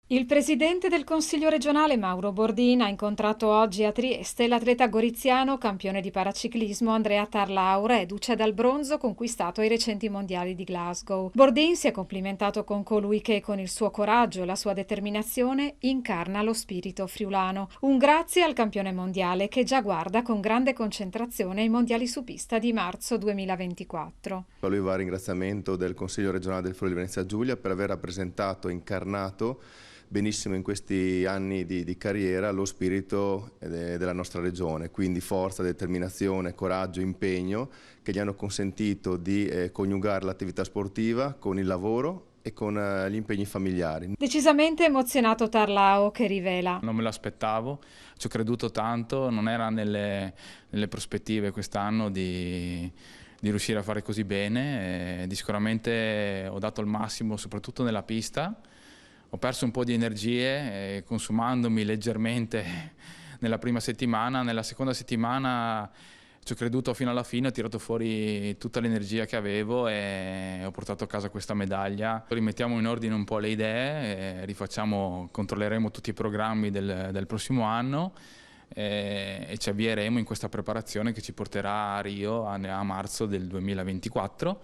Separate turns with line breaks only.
Il presidente del Consiglio regionale Mauro Bordin ha incontrato oggi a Trieste l'atleta goriziano campione di paraciclismo Andrea Tarlau, reduce dal bronzo conquistato ai recenti mondiali di Glasgow. Bordin si è complimentato con colui che, con il suo coraggio e la sua determinazione, incarna lo spirito friulano. Un grazie al campione mondiale che già guarda con grande concentrazione ai mondiali su pista di marzo 2024.
A lui va il ringraziamento del Consiglio regionale del Friuli Venezia Giulia per aver rappresentato e incarnato benissimo in questi anni di carriera lo spirito della nostra regione, quindi forza, determinazione, coraggio, impegno che gli hanno consentito di coniugare l'attività sportiva con il lavoro e con gli impegni familiari.
Decisamente emozionato Tarlao che rivela:
Non me lo aspettavo, ci ho creduto tanto, non era nelle prospettive quest'anno di riuscire a fare così bene, di sicuramente ho dato il massimo soprattutto nella pista, ho perso un po' di energie consumandomi leggermente nella prima settimana, nella seconda settimana ci ho creduto fino alla fine, ho tirato fuori tutta l'energia che avevo e ho portato a casa questa medaglia. Rimettiamo in ordine un po' le idee, controlleremo tutti i programmi del prossimo anno e ci avvieremo in questa preparazione che ci porterà a Rio a marzo del 2024.